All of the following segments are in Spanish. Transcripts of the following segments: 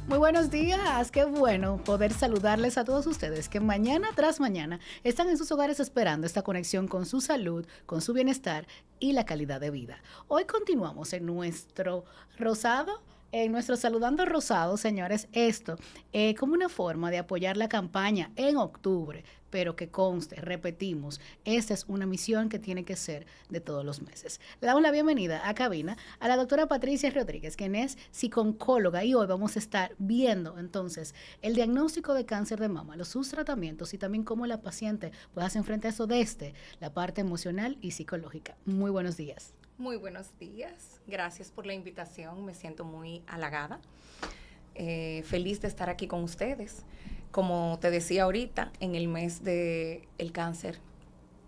Muy buenos días, qué bueno poder saludarles a todos ustedes que mañana tras mañana están en sus hogares esperando esta conexión con su salud, con su bienestar y la calidad de vida. Hoy continuamos en nuestro rosado. En nuestro Saludando Rosado, señores, esto como una forma de apoyar la campaña en octubre, pero que conste, repetimos, esta es una misión que tiene que ser de todos los meses. Le damos la bienvenida a cabina a la doctora Patricia Rodríguez, quien es psico-oncóloga, y hoy vamos a estar viendo entonces el diagnóstico de cáncer de mama, sus tratamientos y también cómo la paciente puede hacer frente a eso desde la parte emocional y psicológica. Muy buenos días. Muy buenos días, gracias por la invitación, me siento muy halagada, feliz de estar aquí con ustedes. Como te decía ahorita, en el mes del cáncer,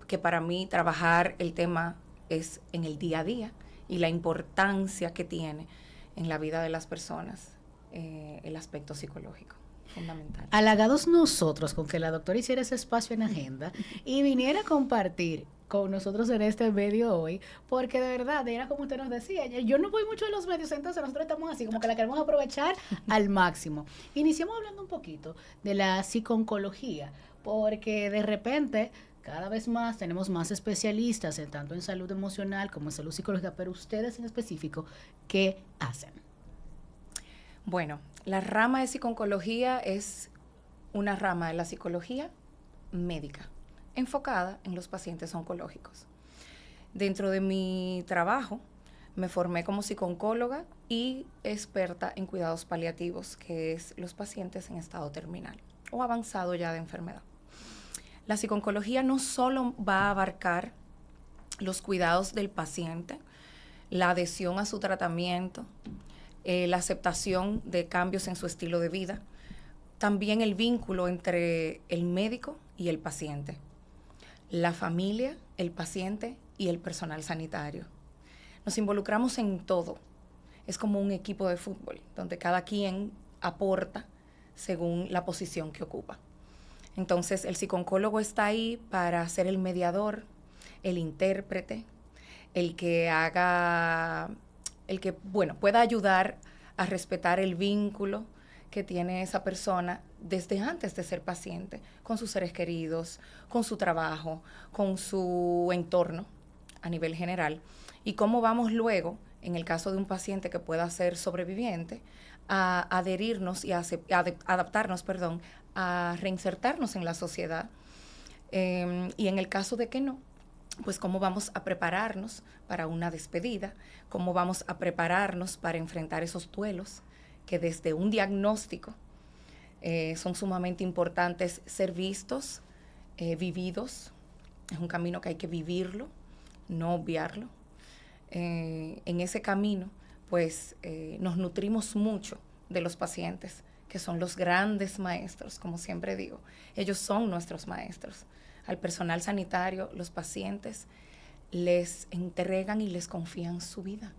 que para mí trabajar el tema es en el día a día y la importancia que tiene en la vida de las personas, el aspecto psicológico. Fundamental. Halagados nosotros con que la doctora hiciera ese espacio en agenda y viniera a compartir con nosotros en este medio hoy, porque de verdad, era como usted nos decía, yo no voy mucho a los medios, entonces nosotros estamos así, como que la queremos aprovechar al máximo. Iniciamos hablando un poquito de la psico-oncología, porque de repente cada vez más tenemos más especialistas en tanto en salud emocional como en salud psicológica, pero ustedes en específico, ¿qué hacen? Bueno, la rama de psico-oncología es una rama de la psicología médica, enfocada en los pacientes oncológicos. Dentro de mi trabajo, me formé como psico-oncóloga y experta en cuidados paliativos, que es los pacientes en estado terminal o avanzado ya de enfermedad. La psico-oncología no solo va a abarcar los cuidados del paciente, la adhesión a su tratamiento, la aceptación de cambios en su estilo de vida, también el vínculo entre el médico y el paciente, la familia, el paciente y el personal sanitario. Nos involucramos en todo. Es como un equipo de fútbol, donde cada quien aporta según la posición que ocupa. Entonces, el psico-oncólogo está ahí para ser el mediador, el intérprete, el que pueda ayudar a respetar el vínculo que tiene esa persona desde antes de ser paciente, con sus seres queridos, con su trabajo, con su entorno a nivel general, y cómo vamos luego, en el caso de un paciente que pueda ser sobreviviente, a adherirnos y a adaptarnos, a reinsertarnos en la sociedad, y en el caso de que no, pues cómo vamos a prepararnos para una despedida, cómo vamos a prepararnos para enfrentar esos duelos que desde un diagnóstico son sumamente importantes ser vistos, vividos. Es un camino que hay que vivirlo, no obviarlo. En ese camino, pues nos nutrimos mucho de los pacientes, que son los grandes maestros, como siempre digo. Ellos son nuestros maestros. Al personal sanitario, los pacientes les entregan y les confían su vida,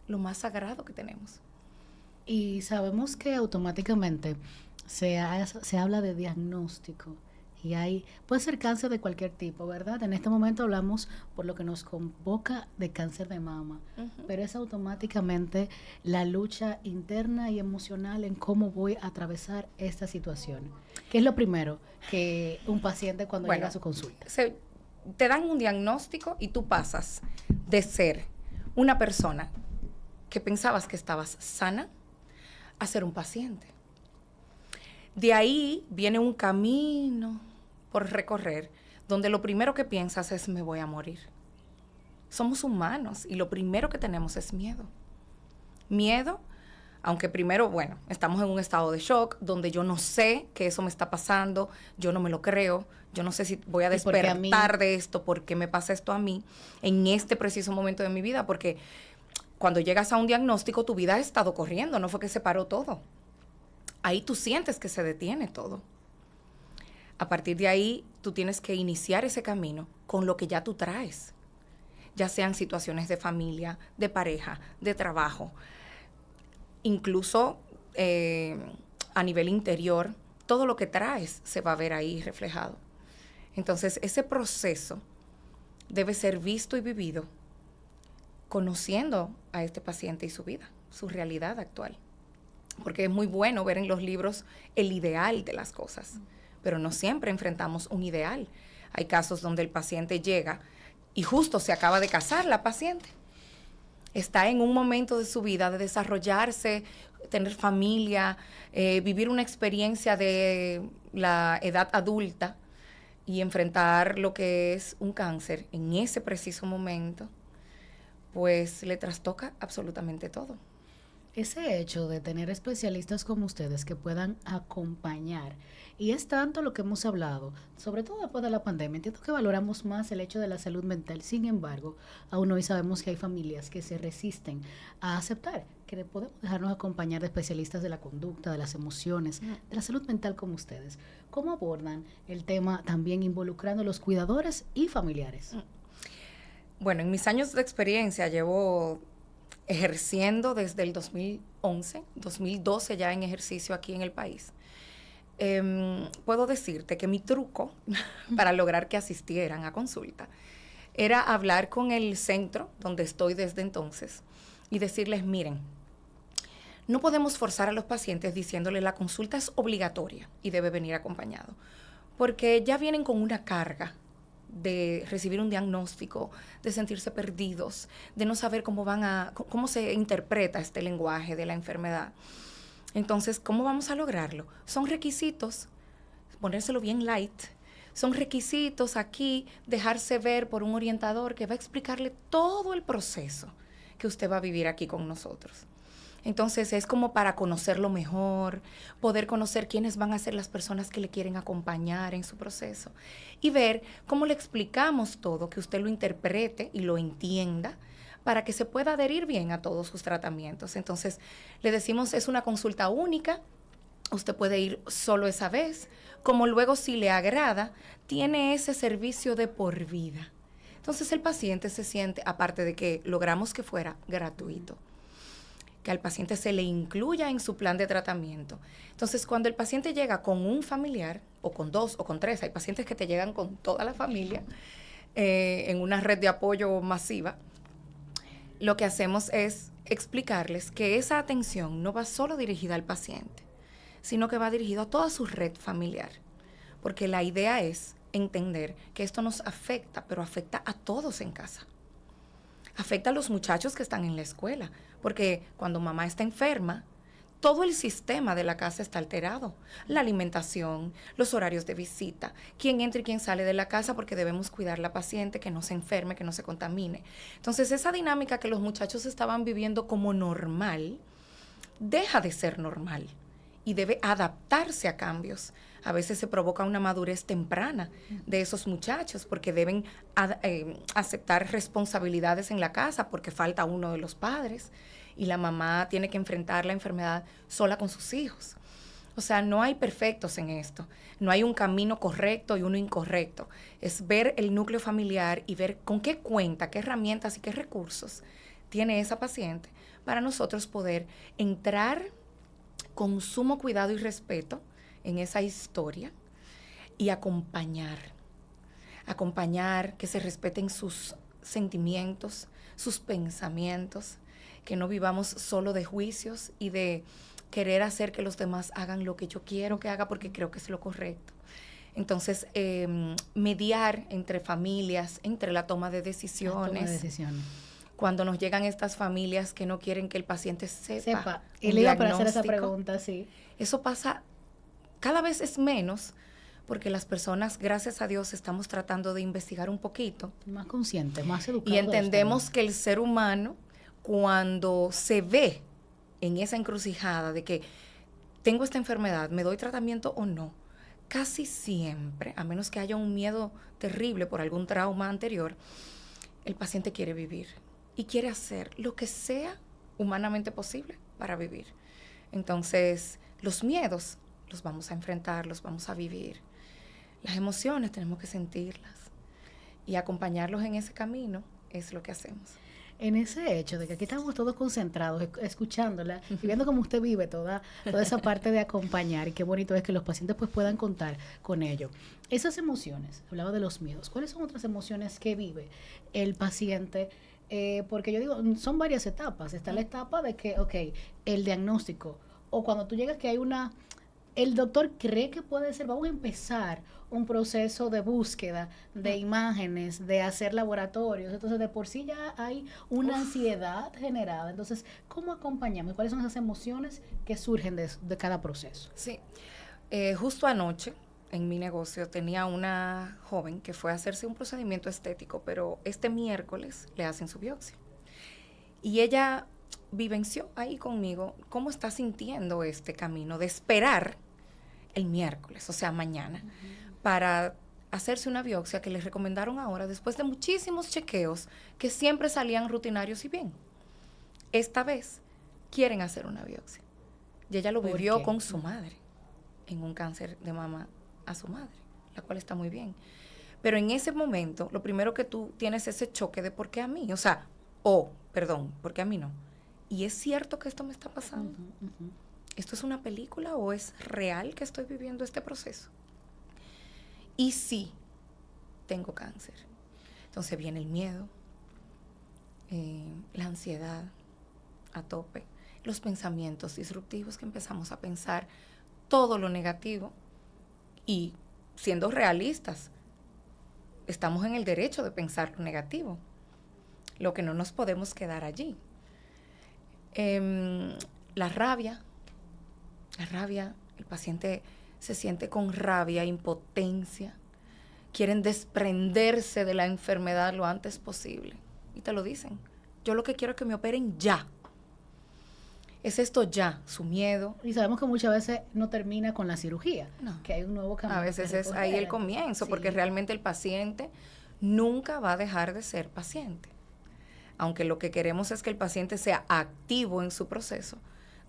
lo más sagrado que tenemos. Y sabemos que automáticamente se habla de diagnóstico y puede ser cáncer de cualquier tipo, ¿verdad? En este momento hablamos por lo que nos convoca de cáncer de mama, pero es automáticamente la lucha interna y emocional en cómo voy a atravesar esta situación. ¿Qué es lo primero que un paciente cuando llega a su consulta? Te dan un diagnóstico y tú pasas de ser una persona que pensabas que estabas sana a ser un paciente. De ahí viene un camino por recorrer, donde lo primero que piensas es me voy a morir. Somos humanos y lo primero que tenemos es miedo. Miedo, aunque primero, estamos en un estado de shock, donde yo no sé que eso me está pasando, yo no me lo creo, yo no sé si voy a despertar de esto, por qué me pasa esto a mí, en este preciso momento de mi vida, porque cuando llegas a un diagnóstico, tu vida ha estado corriendo, no fue que se paró todo. Ahí tú sientes que se detiene todo. A partir de ahí, tú tienes que iniciar ese camino con lo que ya tú traes, ya sean situaciones de familia, de pareja, de trabajo, incluso a nivel interior, todo lo que traes se va a ver ahí reflejado. Entonces, ese proceso debe ser visto y vivido conociendo a este paciente y su vida, su realidad actual. porque es muy bueno ver en los libros el ideal de las cosas, pero no siempre enfrentamos un ideal. Hay casos donde el paciente llega y justo se acaba de casar la paciente. Está en un momento de su vida de desarrollarse, tener familia, vivir una experiencia de la edad adulta y enfrentar lo que es un cáncer en ese preciso momento, pues le trastoca absolutamente todo. Ese hecho de tener especialistas como ustedes que puedan acompañar, y es tanto lo que hemos hablado, sobre todo después de la pandemia, entiendo que valoramos más el hecho de la salud mental. Sin embargo, aún hoy sabemos que hay familias que se resisten a aceptar que podemos dejarnos acompañar de especialistas de la conducta, de las emociones, de la salud mental como ustedes. ¿Cómo abordan el tema también involucrando a los cuidadores y familiares? Bueno, en mis años de experiencia llevo ejerciendo desde el 2011, 2012 ya en ejercicio aquí en el país. Puedo decirte que mi truco para lograr que asistieran a consulta era hablar con el centro donde estoy desde entonces y decirles, miren, no podemos forzar a los pacientes diciéndoles la consulta es obligatoria y debe venir acompañado, porque ya vienen con una carga de recibir un diagnóstico, de sentirse perdidos, de no saber cómo se interpreta este lenguaje de la enfermedad. Entonces, ¿cómo vamos a lograrlo? Son requisitos, ponérselo bien light, son requisitos aquí, dejarse ver por un orientador que va a explicarle todo el proceso que usted va a vivir aquí con nosotros. Entonces es como para conocerlo mejor, poder conocer quiénes van a ser las personas que le quieren acompañar en su proceso y ver cómo le explicamos todo, que usted lo interprete y lo entienda para que se pueda adherir bien a todos sus tratamientos. Entonces le decimos es una consulta única, usted puede ir solo esa vez, como luego si le agrada, tiene ese servicio de por vida. Entonces el paciente se siente, aparte de que logramos que fuera gratuito, que al paciente se le incluya en su plan de tratamiento. Entonces, cuando el paciente llega con un familiar, o con dos, o con tres, hay pacientes que te llegan con toda la familia, en una red de apoyo masiva, lo que hacemos es explicarles que esa atención no va solo dirigida al paciente, sino que va dirigida a toda su red familiar. Porque la idea es entender que esto nos afecta, pero afecta a todos en casa. Afecta a los muchachos que están en la escuela, porque cuando mamá está enferma, todo el sistema de la casa está alterado. La alimentación, los horarios de visita, quién entra y quién sale de la casa, porque debemos cuidar a la paciente, que no se enferme, que no se contamine. Entonces, esa dinámica que los muchachos estaban viviendo como normal, deja de ser normal y debe adaptarse a cambios. A veces se provoca una madurez temprana de esos muchachos porque deben aceptar responsabilidades en la casa porque falta uno de los padres y la mamá tiene que enfrentar la enfermedad sola con sus hijos. O sea, no hay perfectos en esto. No hay un camino correcto y uno incorrecto. Es ver el núcleo familiar y ver con qué cuenta, qué herramientas y qué recursos tiene esa paciente para nosotros poder entrar con sumo cuidado y respeto en esa historia y acompañar, que se respeten sus sentimientos, sus pensamientos, que no vivamos solo de juicios y de querer hacer que los demás hagan lo que yo quiero que haga porque creo que es lo correcto. Entonces, mediar entre familias, entre la toma de decisiones. Cuando nos llegan estas familias que no quieren que el paciente sepa. Y le iba a hacer esa pregunta, sí. Eso pasa, cada vez es menos, porque las personas, gracias a Dios, estamos tratando de investigar un poquito. Más consciente, más educado. Y entendemos que el ser humano, cuando se ve en esa encrucijada de que tengo esta enfermedad, ¿me doy tratamiento o no? Casi siempre, a menos que haya un miedo terrible por algún trauma anterior, el paciente quiere vivir y quiere hacer lo que sea humanamente posible para vivir. Entonces, los miedos los vamos a enfrentar, los vamos a vivir. Las emociones tenemos que sentirlas y acompañarlos en ese camino es lo que hacemos. En ese hecho de que aquí estamos todos concentrados, escuchándola y viendo cómo usted vive toda esa parte de acompañar, y qué bonito es que los pacientes pues puedan contar con ello. Esas emociones, hablaba de los miedos, ¿cuáles son otras emociones que vive el paciente? Porque yo digo, son varias etapas. Está la etapa de que, el diagnóstico o cuando tú llegas que hay el doctor cree que puede ser, vamos a empezar un proceso de búsqueda de imágenes, de hacer laboratorios, entonces de por sí ya hay una ansiedad generada. Entonces, ¿cómo acompañamos? ¿Cuáles son esas emociones que surgen de cada proceso? Sí, justo anoche en mi negocio tenía una joven que fue a hacerse un procedimiento estético, pero este miércoles le hacen su biopsia. Y ella vivenció ahí conmigo cómo está sintiendo este camino de esperar el miércoles, o sea, mañana, para hacerse una biopsia que les recomendaron ahora después de muchísimos chequeos que siempre salían rutinarios y bien. Esta vez quieren hacer una biopsia. Y ella lo vivió con su madre, en un cáncer de mama a su madre, la cual está muy bien. Pero en ese momento, lo primero que tú tienes es ese choque de ¿por qué a mí? O sea, ¿por qué a mí no? Y es cierto que esto me está pasando. ¿Esto es una película o es real que estoy viviendo este proceso? Y sí, tengo cáncer. Entonces viene el miedo, la ansiedad a tope, los pensamientos disruptivos que empezamos a pensar todo lo negativo y siendo realistas, estamos en el derecho de pensar lo negativo, lo que no nos podemos quedar allí. La rabia, el paciente se siente con rabia, impotencia, quieren desprenderse de la enfermedad lo antes posible y te lo dicen. Yo lo que quiero es que me operen ya. Es esto ya, su miedo. Y sabemos que muchas veces no termina con la cirugía, No. que hay un nuevo camino. A veces es ahí el comienzo, sí, porque realmente el paciente nunca va a dejar de ser paciente. Aunque lo que queremos es que el paciente sea activo en su proceso.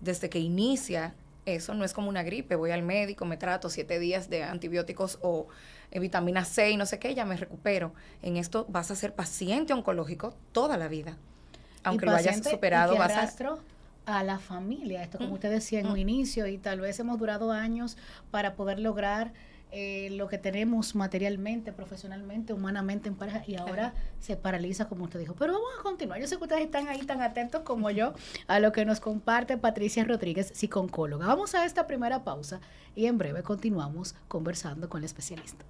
Desde que inicia eso, no es como una gripe, voy al médico, me trato 7 días de antibióticos o vitamina C y no sé qué, ya me recupero. En esto vas a ser paciente oncológico toda la vida. Aunque lo hayas superado, vas a la familia, esto como usted decía en un inicio, y tal vez hemos durado años para poder lograr lo que tenemos materialmente, profesionalmente, humanamente en pareja, y ahora se paraliza como usted dijo. Pero vamos a continuar. Yo sé que ustedes están ahí tan atentos como yo a lo que nos comparte Patricia Rodríguez, psicooncóloga. Vamos a esta primera pausa y en breve continuamos conversando con la especialista.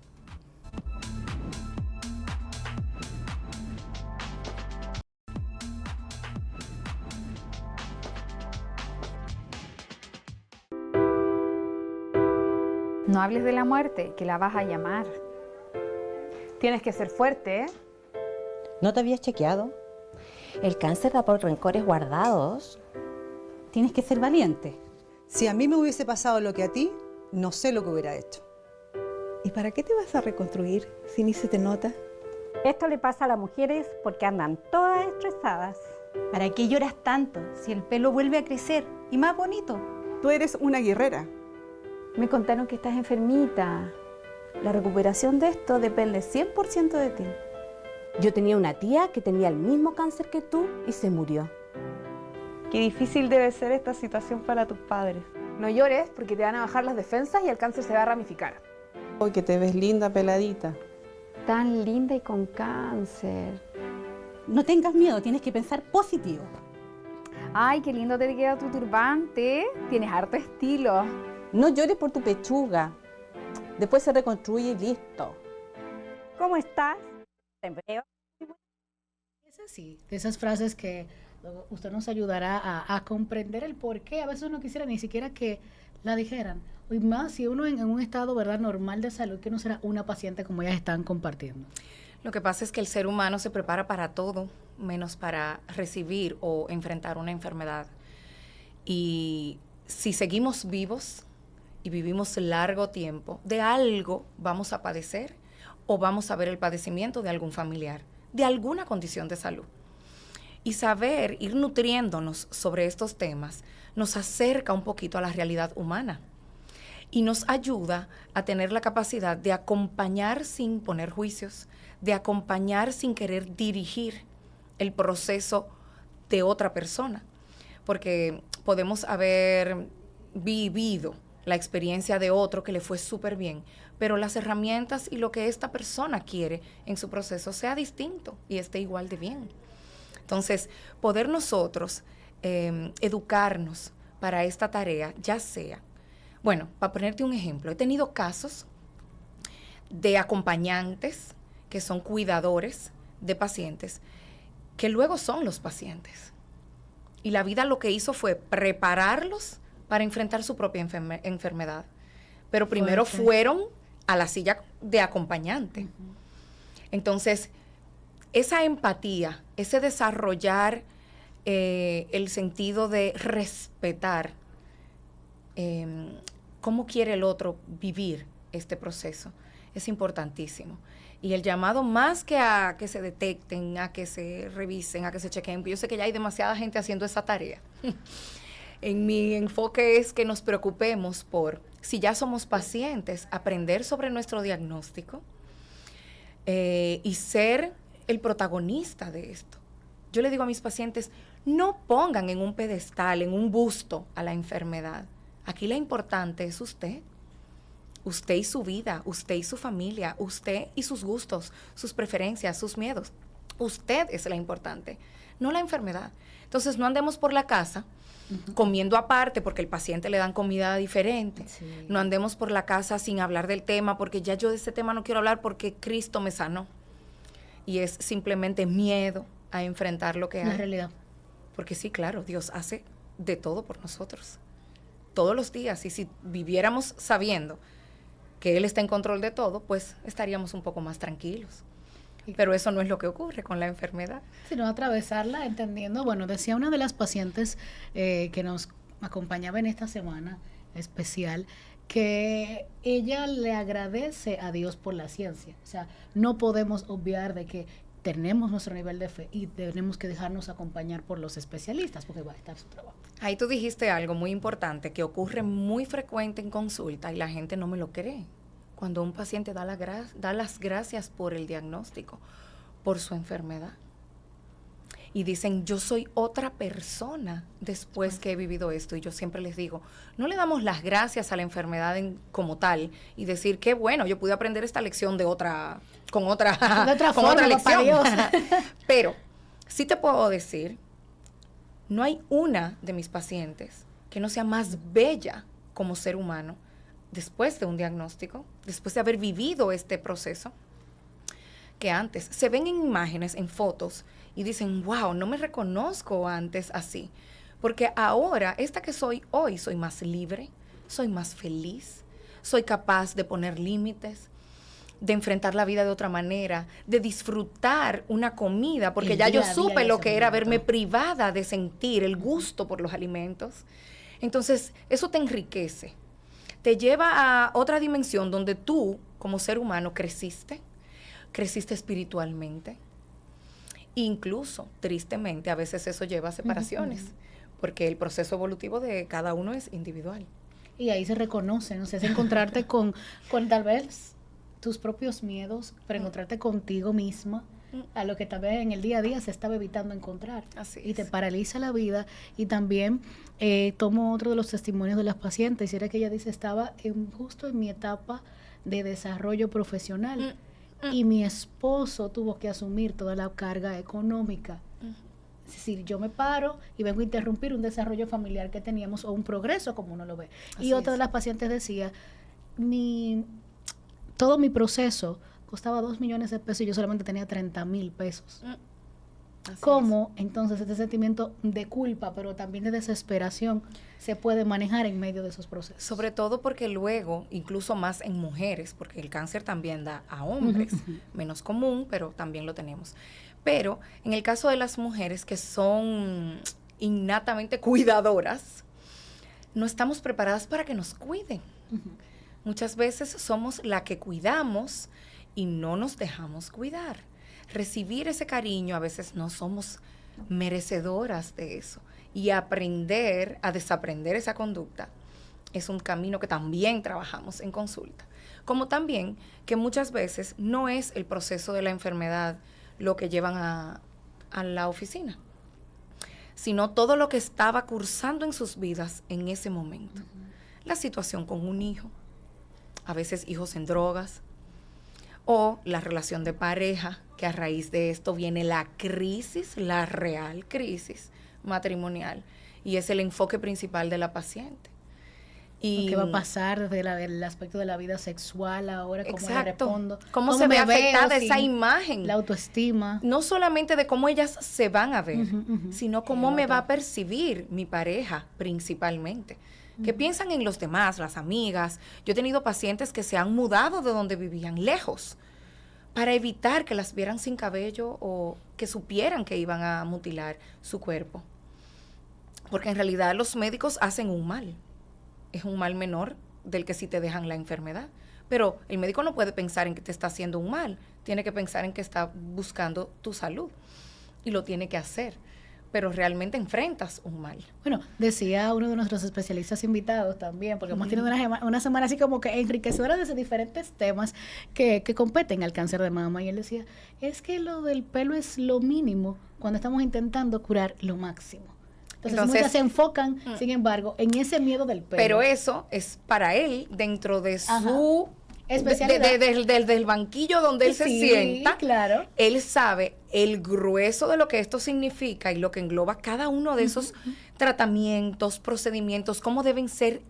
No hables de la muerte, que la vas a llamar. Tienes que ser fuerte, ¿eh? ¿No te habías chequeado? El cáncer da por rencores guardados. Tienes que ser valiente. Si a mí me hubiese pasado lo que a ti, no sé lo que hubiera hecho. ¿Y para qué te vas a reconstruir si ni se te nota? Esto le pasa a las mujeres porque andan todas estresadas. ¿Para qué lloras tanto si el pelo vuelve a crecer y más bonito? Tú eres una guerrera. Me contaron que estás enfermita. La recuperación de esto depende 100% de ti. Yo tenía una tía que tenía el mismo cáncer que tú y se murió. Qué difícil debe ser esta situación para tus padres. No llores porque te van a bajar las defensas y el cáncer se va a ramificar. Hoy que te ves linda, peladita. Tan linda y con cáncer. No tengas miedo, tienes que pensar positivo. Ay, qué lindo te queda tu turbante. Tienes harto estilo. No llores por tu pechuga. Después se reconstruye y listo. ¿Cómo estás? Es así, de esas frases que usted nos ayudará a comprender el por qué. A veces uno quisiera ni siquiera que la dijeran. Y más si uno en un estado, ¿verdad?, normal de salud, que no será una paciente como ellas están compartiendo. Lo que pasa es que el ser humano se prepara para todo, menos para recibir o enfrentar una enfermedad. Y si seguimos vivos y vivimos largo tiempo, de algo vamos a padecer o vamos a ver el padecimiento de algún familiar, de alguna condición de salud. Y saber, ir nutriéndonos sobre estos temas, nos acerca un poquito a la realidad humana y nos ayuda a tener la capacidad de acompañar sin poner juicios, de acompañar sin querer dirigir el proceso de otra persona, porque podemos haber vivido la experiencia de otro que le fue súper bien, pero las herramientas y lo que esta persona quiere en su proceso sea distinto y esté igual de bien. Entonces, poder nosotros educarnos para esta tarea, ya sea, bueno, para ponerte un ejemplo, he tenido casos de acompañantes que son cuidadores de pacientes, que luego son los pacientes. Y la vida lo que hizo fue prepararlos para enfrentar su propia enfermedad. Pero primero fueron a la silla de acompañante. Entonces, esa empatía, ese desarrollar el sentido de respetar cómo quiere el otro vivir este proceso, es importantísimo. Y el llamado, más que a que se detecten, a que se revisen, a que se chequen, yo sé que ya hay demasiada gente haciendo esa tarea. En mi enfoque es que nos preocupemos por, si ya somos pacientes, aprender sobre nuestro diagnóstico y ser el protagonista de esto. Yo le digo a mis pacientes, no pongan en un pedestal, en un busto a la enfermedad. Aquí la importante es usted. Usted y su vida, usted y su familia, usted y sus gustos, sus preferencias, sus miedos. Usted es la importante, no la enfermedad. Entonces, no andemos por la casa comiendo aparte porque el paciente le dan comida diferente. Sí. No andemos por la casa sin hablar del tema porque ya yo de ese tema no quiero hablar porque Cristo me sanó. Y es simplemente miedo a enfrentar lo que hay. La realidad. Porque sí, claro, Dios hace de todo por nosotros. Todos los días. Y si viviéramos sabiendo que Él está en control de todo, pues estaríamos un poco más tranquilos. Pero eso no es lo que ocurre con la enfermedad. Sino atravesarla entendiendo, bueno, decía una de las pacientes que nos acompañaba en esta semana especial, que ella le agradece a Dios por la ciencia. O sea, no podemos obviar de que tenemos nuestro nivel de fe y tenemos que dejarnos acompañar por los especialistas porque va a estar su trabajo. Ahí tú dijiste algo muy importante que ocurre muy frecuente en consulta y la gente no me lo cree. Cuando un paciente da las gracias por el diagnóstico, por su enfermedad. Y dicen, yo soy otra persona después que he vivido esto. Y yo siempre les digo, no le damos las gracias a la enfermedad como tal y decir, qué bueno, yo pude aprender esta lección con otra lección. Pero sí te puedo decir, no hay una de mis pacientes que no sea más bella como ser humano después de un diagnóstico, después de haber vivido este proceso, que antes. Se ven en imágenes, en fotos, y dicen, wow, no me reconozco antes así. Porque ahora, esta que soy hoy, soy más libre, soy más feliz, soy capaz de poner límites, de enfrentar la vida de otra manera, de disfrutar una comida, porque ya yo supe lo que era verme privada de sentir el gusto por los alimentos. Entonces, eso te enriquece. Te lleva a otra dimensión donde tú, como ser humano, creciste espiritualmente. Incluso, tristemente, a veces eso lleva a separaciones, porque el proceso evolutivo de cada uno es individual. Y ahí se reconoce, ¿no? O sea, es encontrarte con tal vez tus propios miedos, pero encontrarte contigo misma, a lo que tal vez en el día a día se estaba evitando encontrar. Así y es. te paraliza la vida. Y también tomo otro de los testimonios de las pacientes, y era que ella dice, estaba justo en mi etapa de desarrollo profesional, y mi esposo tuvo que asumir toda la carga económica. Es decir, yo me paro y vengo a interrumpir un desarrollo familiar que teníamos, o un progreso como uno lo ve. Y otra de las pacientes decía, todo mi proceso costaba 2 millones de pesos y yo solamente tenía 30,000 pesos. ¿Cómo entonces este sentimiento de culpa, pero también de desesperación, se puede manejar en medio de esos procesos? Sobre todo porque luego, incluso más en mujeres, porque el cáncer también da a hombres, menos común, pero también lo tenemos. Pero en el caso de las mujeres que son innatamente cuidadoras, no estamos preparadas para que nos cuiden. Muchas veces somos la que cuidamos y no nos dejamos cuidar. Recibir ese cariño, a veces no somos merecedoras de eso. Y aprender a desaprender esa conducta es un camino que también trabajamos en consulta. Como también que muchas veces no es el proceso de la enfermedad lo que llevan a la oficina, sino todo lo que estaba cursando en sus vidas en ese momento. La situación con un hijo, a veces hijos en drogas, o la relación de pareja, que a raíz de esto viene la crisis, la real crisis matrimonial, y es el enfoque principal de la paciente. Y ¿qué va a pasar desde el aspecto de la vida sexual ahora? ¿Cómo le respondo? ¿Cómo se ve afectada esa sin imagen? La autoestima. No solamente de cómo ellas se van a ver, sino cómo me va a percibir mi pareja principalmente. Que piensan en los demás, las amigas. Yo he tenido pacientes que se han mudado de donde vivían, lejos, para evitar que las vieran sin cabello o que supieran que iban a mutilar su cuerpo. Porque en realidad los médicos hacen un mal. Es un mal menor del que sí te dejan la enfermedad. Pero el médico no puede pensar en que te está haciendo un mal. Tiene que pensar en que está buscando tu salud. Y lo tiene que hacer. Pero realmente enfrentas un mal. Bueno, decía uno de nuestros especialistas invitados también, porque hemos tenido una semana así como que enriquecedora de diferentes temas que competen al cáncer de mama. Y él decía, es que lo del pelo es lo mínimo cuando estamos intentando curar lo máximo. Entonces muchas se enfocan, sin embargo, en ese miedo del pelo. Pero eso es para él, dentro de su especialidad. Desde el banquillo donde él se sienta, claro. Él sabe el grueso de lo que esto significa y lo que engloba cada uno de esos tratamientos, procedimientos, cómo deben ser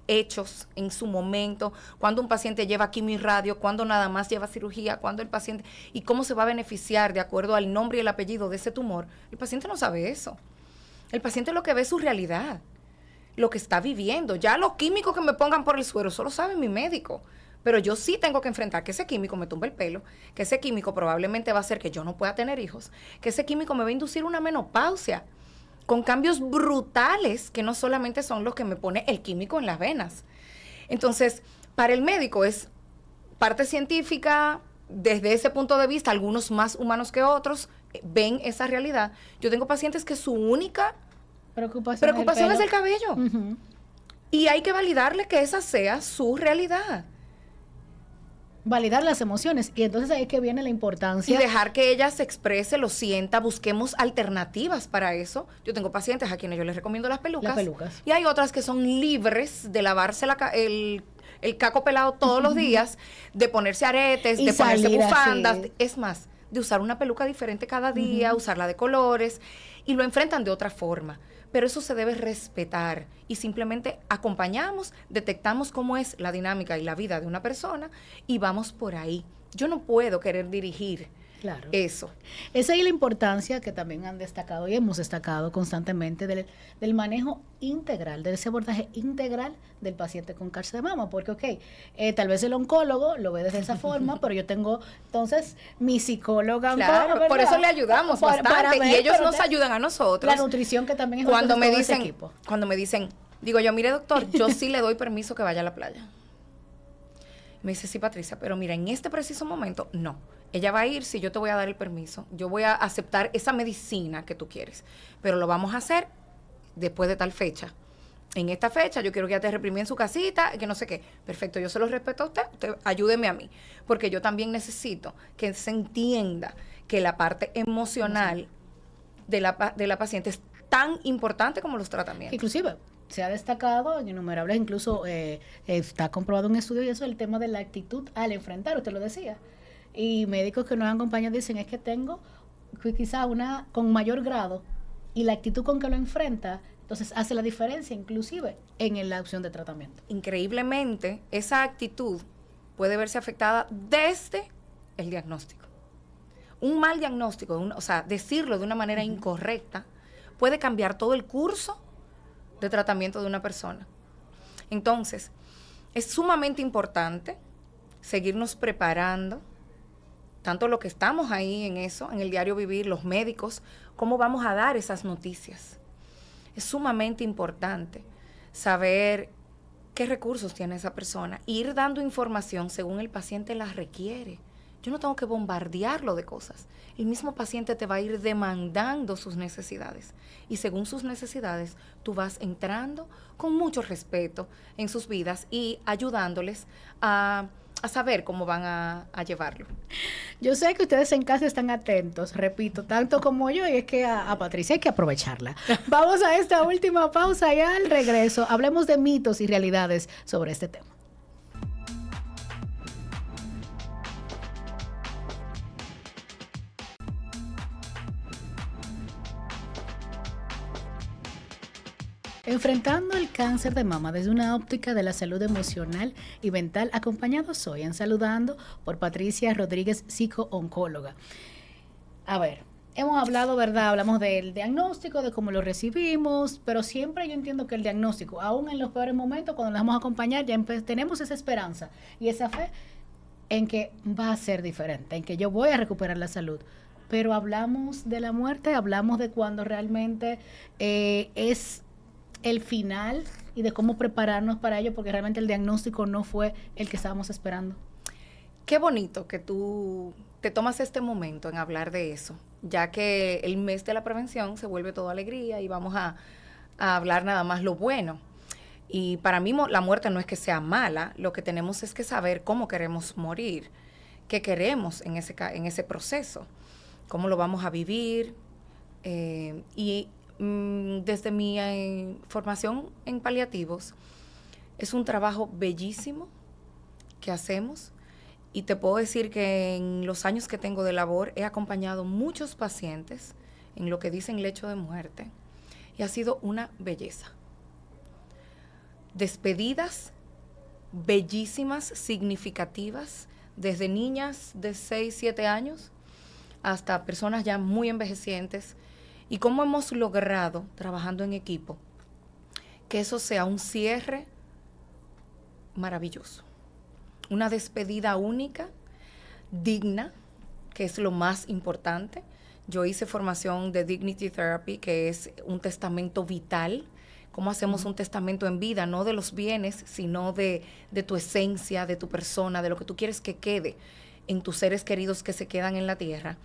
hechos en su momento, cuando un paciente lleva quimio y radio, cuando nada más lleva cirugía, cuando el paciente, y cómo se va a beneficiar de acuerdo al nombre y el apellido de ese tumor. El paciente no sabe eso. El paciente lo que ve es su realidad, lo que está viviendo. Ya los químicos que me pongan por el suero, eso lo sabe mi médico. Pero yo sí tengo que enfrentar que ese químico me tumbe el pelo, que ese químico probablemente va a hacer que yo no pueda tener hijos, que ese químico me va a inducir una menopausia, con cambios brutales que no solamente son los que me pone el químico en las venas. Entonces, para el médico es parte científica, desde ese punto de vista, algunos más humanos que otros ven esa realidad. Yo tengo pacientes que su única preocupación es el cabello. Y hay que validarle que esa sea su realidad. Validar las emociones. Y entonces ahí es que viene la importancia. Y dejar que ella se exprese, lo sienta, busquemos alternativas para eso. Yo tengo pacientes a quienes yo les recomiendo las pelucas. Y hay otras que son libres de lavarse el caco pelado todos los días, de ponerse aretes, de ponerse bufandas. Es más, de usar una peluca diferente cada día, usarla de colores, y lo enfrentan de otra forma. Pero eso se debe respetar y simplemente acompañamos, detectamos cómo es la dinámica y la vida de una persona y vamos por ahí. Yo no puedo querer dirigir eso. Esa es la importancia que también han destacado y hemos destacado constantemente del manejo integral, de ese abordaje integral del paciente con cáncer de mama, porque tal vez el oncólogo lo ve de esa forma, pero yo tengo entonces mi psicóloga oncóloga, por eso le ayudamos bastante y ellos nos ayudan a nosotros. La nutrición que también es cuando me dicen, digo yo, mire doctor, yo sí le doy permiso que vaya a la playa. Me dice, sí Patricia, pero mira, en este preciso momento, no. Ella va a ir si yo te voy a dar el permiso. Yo voy a aceptar esa medicina que tú quieres. Pero lo vamos a hacer después de tal fecha. En esta fecha yo quiero que ella te reprimí en su casita, que no sé qué. Perfecto, yo se lo respeto a usted ayúdeme a mí. Porque yo también necesito que se entienda que la parte emocional de la paciente es tan importante como los tratamientos. Inclusive, se ha destacado en innumerables, incluso está comprobado en un estudio y eso es el tema de la actitud al enfrentar, usted lo decía. Y médicos que nos han acompañado dicen, es que tengo quizá una con mayor grado y la actitud con que lo enfrenta, entonces hace la diferencia inclusive en la opción de tratamiento. Increíblemente, esa actitud puede verse afectada desde el diagnóstico. Un mal diagnóstico, o sea, decirlo de una manera incorrecta, puede cambiar todo el curso de tratamiento de una persona. Entonces, es sumamente importante seguirnos preparando, tanto lo que estamos ahí en eso, en el diario vivir, los médicos, cómo vamos a dar esas noticias. Es sumamente importante saber qué recursos tiene esa persona, ir dando información según el paciente la requiere. Yo no tengo que bombardearlo de cosas. El mismo paciente te va a ir demandando sus necesidades. Y según sus necesidades, tú vas entrando con mucho respeto en sus vidas y ayudándoles a saber cómo van a llevarlo. Yo sé que ustedes en casa están atentos, repito, tanto como yo, y es que a Patricia hay que aprovecharla. Vamos a esta última pausa y al regreso hablemos de mitos y realidades sobre este tema. enfrentando el cáncer de mama desde una óptica de la salud emocional y mental, acompañados hoy en Saludando por Patricia Rodríguez, psico-oncóloga. A ver, hemos hablado, ¿verdad? Hablamos del diagnóstico, de cómo lo recibimos, pero siempre yo entiendo que el diagnóstico, aún en los peores momentos, cuando nos vamos a acompañar, ya tenemos esa esperanza y esa fe en que va a ser diferente, en que yo voy a recuperar la salud. Pero hablamos de la muerte, hablamos de cuando realmente es el final y de cómo prepararnos para ello, porque realmente el diagnóstico no fue el que estábamos esperando. Qué bonito que tú te tomas este momento en hablar de eso, ya que el mes de la prevención se vuelve toda alegría y vamos a hablar nada más lo bueno. Y para mí la muerte no es que sea mala, lo que tenemos es que saber cómo queremos morir, qué queremos en ese proceso, cómo lo vamos a vivir. Desde mi formación en paliativos, es un trabajo bellísimo que hacemos. Y te puedo decir que en los años que tengo de labor he acompañado muchos pacientes en lo que dicen lecho de muerte y ha sido una belleza. Despedidas bellísimas, significativas, desde niñas de 6, 7 años hasta personas ya muy envejecientes, y cómo hemos logrado, trabajando en equipo, que eso sea un cierre maravilloso. Una despedida única, digna, que es lo más importante. Yo hice formación de Dignity Therapy, que es un testamento vital. Cómo hacemos un testamento en vida, no de los bienes, sino de tu esencia, de tu persona, de lo que tú quieres que quede en tus seres queridos que se quedan en la tierra.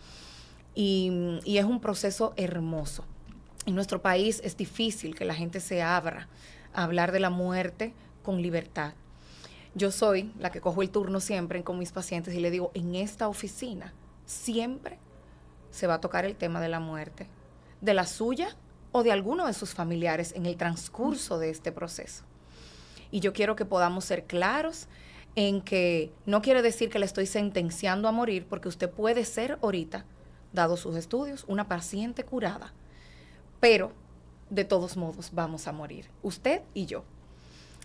Y es un proceso hermoso. En nuestro país es difícil que la gente se abra a hablar de la muerte con libertad. Yo soy la que cojo el turno siempre con mis pacientes y le digo, en esta oficina siempre se va a tocar el tema de la muerte, de la suya o de alguno de sus familiares en el transcurso de este proceso. Y yo quiero que podamos ser claros en que no quiere decir que le estoy sentenciando a morir, porque usted puede ser ahorita, dado sus estudios, una paciente curada, pero de todos modos vamos a morir, usted y yo.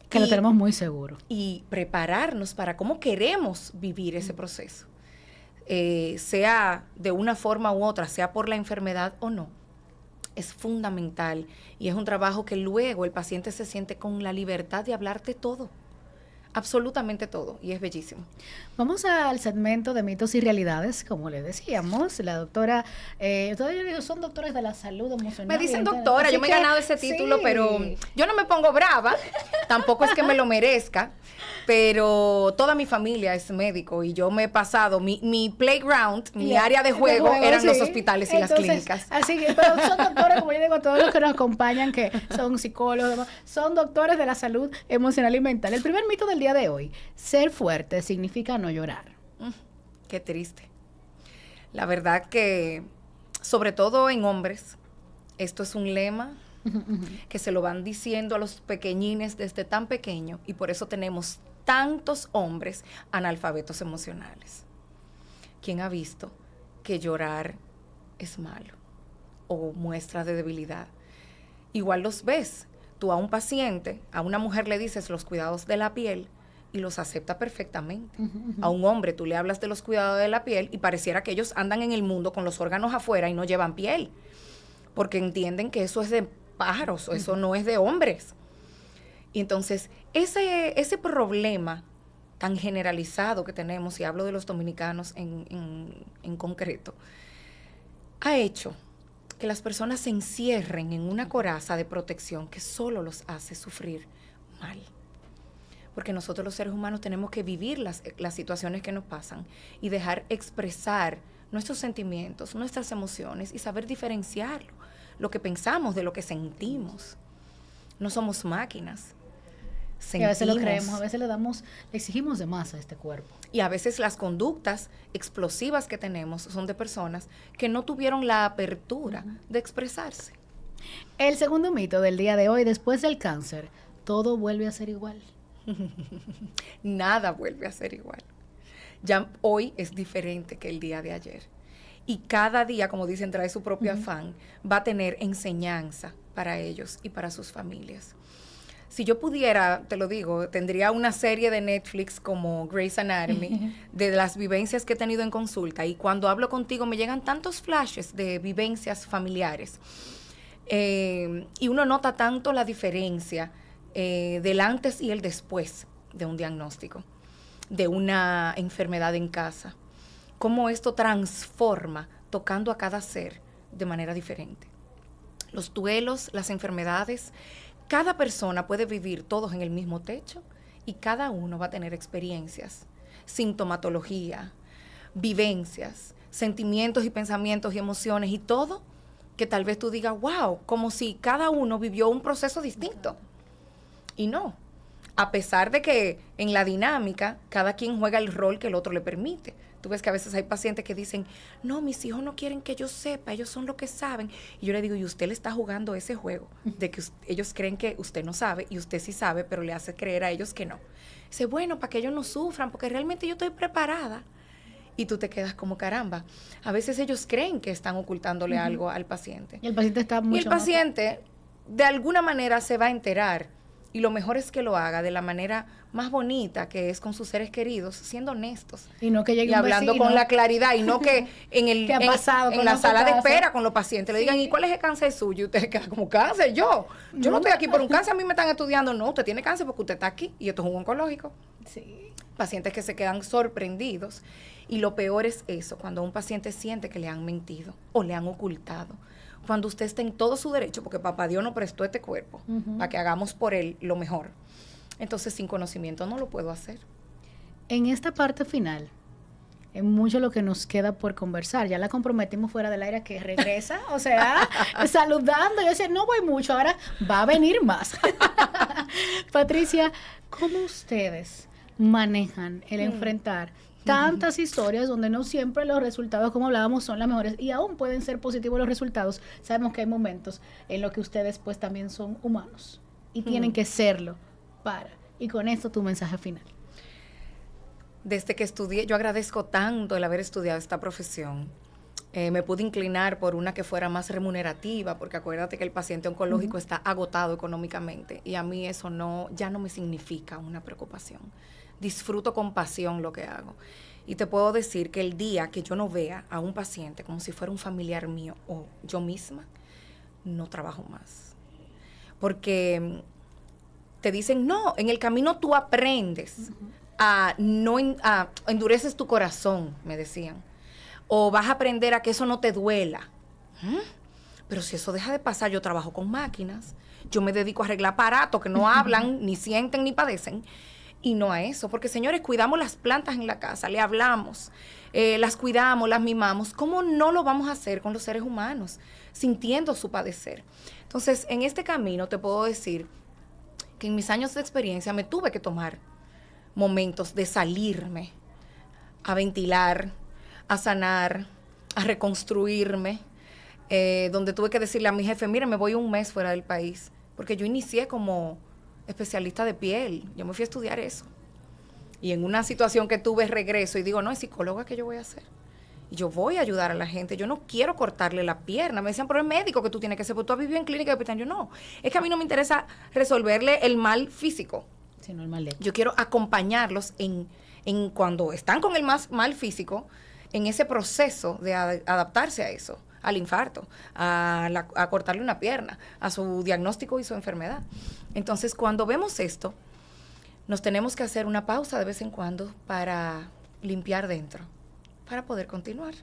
Que lo tenemos muy seguro. Y prepararnos para cómo queremos vivir ese proceso, sea de una forma u otra, sea por la enfermedad o no, es fundamental. Y es un trabajo que luego el paciente se siente con la libertad de hablarte todo, absolutamente todo, y es bellísimo. Vamos al segmento de mitos y realidades, como le decíamos, la doctora, son doctores de la salud emocional. Me dicen doctora, yo me he ganado ese título, sí, pero yo no me pongo brava, tampoco es que me lo merezca, pero toda mi familia es médico y yo me he pasado, mi playground, mi área de juego eran los hospitales y las clínicas. Así que, pero son doctores, como yo digo a todos los que nos acompañan, que son psicólogos, son doctores de la salud emocional y mental. El primer mito del día de hoy: ser fuerte significa no llorar. Qué triste. La verdad que, sobre todo en hombres, esto es un lema que se lo van diciendo a los pequeñines desde tan pequeño, y por eso tenemos tantos hombres analfabetos emocionales. ¿Quién ha visto que llorar es malo o muestra de debilidad? Igual los ves. Tú a un paciente, a una mujer le dices los cuidados de la piel y los acepta perfectamente. A un hombre tú le hablas de los cuidados de la piel y pareciera que ellos andan en el mundo con los órganos afuera y no llevan piel, porque entienden que eso es de pájaros, o eso no es de hombres. Y entonces ese problema tan generalizado que tenemos, y hablo de los dominicanos en concreto, ha hecho que las personas se encierren en una coraza de protección que solo los hace sufrir mal. Porque nosotros los seres humanos tenemos que vivir las situaciones que nos pasan y dejar expresar nuestros sentimientos, nuestras emociones, y saber diferenciarlo, lo que pensamos de lo que sentimos. No somos máquinas. Y a veces lo creemos, a veces le exigimos de más a este cuerpo. Y a veces las conductas explosivas que tenemos son de personas que no tuvieron la apertura de expresarse. El segundo mito del día de hoy: después del cáncer, todo vuelve a ser igual. Nada vuelve a ser igual. Ya hoy es diferente que el día de ayer. Y cada día, como dicen, trae su propio afán, va a tener enseñanza para ellos y para sus familias. Si yo pudiera, te lo digo, tendría una serie de Netflix como Grey's Anatomy de las vivencias que he tenido en consulta, y cuando hablo contigo me llegan tantos flashes de vivencias familiares, y uno nota tanto la diferencia del antes y el después de un diagnóstico, de una enfermedad en casa, cómo esto transforma tocando a cada ser de manera diferente. Los duelos, las enfermedades, cada persona puede vivir todos en el mismo techo y cada uno va a tener experiencias, sintomatología, vivencias, sentimientos y pensamientos y emociones y todo que tal vez tú digas, wow, como si cada uno vivió un proceso distinto. Y no, a pesar de que en la dinámica cada quien juega el rol que el otro le permite. Tú ves que a veces hay pacientes que dicen, no, mis hijos no quieren que yo sepa, ellos son lo que saben. Y yo le digo, y usted le está jugando ese juego de que ellos creen que usted no sabe y usted sí sabe, pero le hace creer a ellos que no. Dice, bueno, para que ellos no sufran, porque realmente yo estoy preparada. Y tú te quedas como, caramba. A veces ellos creen que están ocultándole algo al paciente. Y el paciente está mucho Y el paciente, de alguna manera, se va a enterar. Y lo mejor es que lo haga de la manera más bonita, que es con sus seres queridos, siendo honestos. Y no que llegue y hablando con la claridad, y no que en la sala de espera con los pacientes le digan, ¿y cuál es el cáncer suyo? Y usted queda como, ¿cáncer? Yo no estoy aquí por un cáncer, a mí me están estudiando. No, usted tiene cáncer porque usted está aquí, y esto es un oncológico. Sí. Pacientes que se quedan sorprendidos. Y lo peor es eso, cuando un paciente siente que le han mentido o le han ocultado. Cuando usted está en todo su derecho, porque papá Dios nos prestó este cuerpo para que hagamos por él lo mejor. Entonces, sin conocimiento no lo puedo hacer. En esta parte final, es mucho lo que nos queda por conversar. Ya la comprometimos fuera del aire que regresa, o sea, saludando. Yo decía, no voy mucho, ahora va a venir más. Patricia, ¿cómo ustedes manejan el enfrentar tantas historias donde no siempre los resultados, como hablábamos, son las mejores, y aún pueden ser positivos los resultados? Sabemos que hay momentos en los que ustedes pues también son humanos y tienen que serlo y con esto tu mensaje final. Desde que estudié, yo agradezco tanto el haber estudiado esta profesión. Me pude inclinar por una que fuera más remunerativa, porque acuérdate que el paciente oncológico está agotado económicamente, y a mí eso ya no me significa una preocupación. Disfruto con pasión lo que hago. Y te puedo decir que el día que yo no vea a un paciente como si fuera un familiar mío o yo misma, no trabajo más. Porque te dicen, no, en el camino tú aprendes a endureces tu corazón, me decían. O vas a aprender a que eso no te duela. Pero si eso deja de pasar, yo trabajo con máquinas, yo me dedico a arreglar aparatos que no hablan, ni sienten, ni padecen. Y no a eso, porque señores, cuidamos las plantas en la casa, le hablamos, las cuidamos, las mimamos. ¿Cómo no lo vamos a hacer con los seres humanos, sintiendo su padecer? Entonces, en este camino te puedo decir que en mis años de experiencia me tuve que tomar momentos de salirme, a ventilar, a sanar, a reconstruirme, donde tuve que decirle a mi jefe, mire, me voy un mes fuera del país, porque yo inicié como especialista de piel, yo me fui a estudiar eso. Y en una situación que tuve regreso y digo, no, es psicóloga que yo voy a hacer. Y yo voy a ayudar a la gente, yo no quiero cortarle la pierna. Me decían, pero es médico que tú tienes que ser, porque tú has vivido en clínica de hospital. Yo no, es que a mí no me interesa resolverle el mal físico. Sino el mal hecho. Yo quiero acompañarlos en cuando están con el mal físico, en ese proceso de adaptarse a eso, al infarto, a cortarle una pierna, a su diagnóstico y su enfermedad. Entonces, cuando vemos esto, nos tenemos que hacer una pausa de vez en cuando para limpiar dentro, para poder continuar.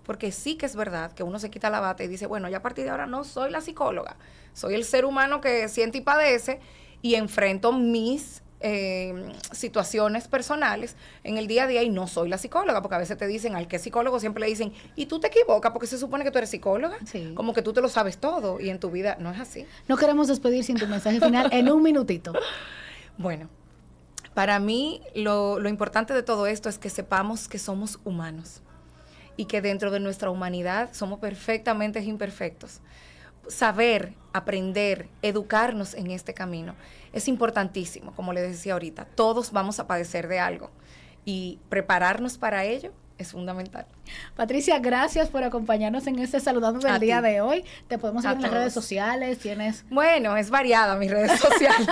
Porque sí que es verdad que uno se quita la bata y dice, bueno, ya a partir de ahora no soy la psicóloga, soy el ser humano que siente y padece y enfrento mis situaciones personales en el día a día, y no soy la psicóloga, porque a veces te dicen, al que es psicólogo siempre le dicen, y tú te equivocas porque se supone que tú eres psicóloga, como que tú te lo sabes todo, y en tu vida no es así. No queremos despedir sin tu mensaje final en un minutito. Bueno, para mí lo importante de todo esto es que sepamos que somos humanos y que dentro de nuestra humanidad somos perfectamente imperfectos. Saber, aprender, educarnos en este camino es importantísimo, como les decía ahorita. Todos vamos a padecer de algo y prepararnos para ello es fundamental. Patricia, gracias por acompañarnos en este Saludando del día de hoy. Te podemos seguir en las redes sociales, tienes... Bueno, es variada mis redes sociales.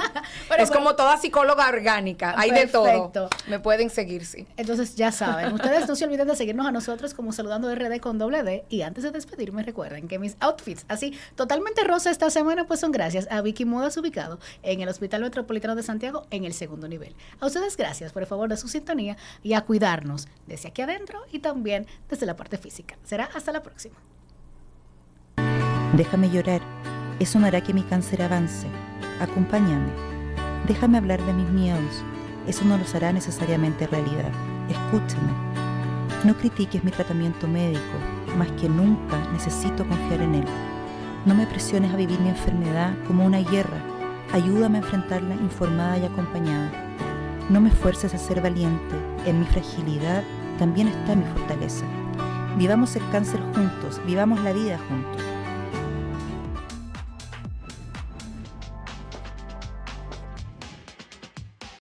Es como toda psicóloga orgánica, hay de todo. Me pueden seguir, sí. Entonces ya saben, ustedes no se olviden de seguirnos a nosotros como Saludando RD con @D. Y antes de despedirme, recuerden que mis outfits, así totalmente rosa esta semana, pues son gracias a Vicky Modas, ubicado en el Hospital Metropolitano de Santiago, en el 2º nivel. A ustedes gracias por el favor de su sintonía y a cuidarnos desde aquí adentro y también desde la parte física. Será hasta la próxima. Déjame llorar, eso no hará que mi cáncer avance. Acompáñame. Déjame hablar de mis miedos, eso no los hará necesariamente realidad. Escúchame. No critiques mi tratamiento médico, más que nunca necesito confiar en él. No me presiones a vivir mi enfermedad como una guerra. Ayúdame a enfrentarla informada y acompañada. No me fuerces a ser valiente. En mi fragilidad también está mi fortaleza. Vivamos el cáncer juntos, vivamos la vida juntos.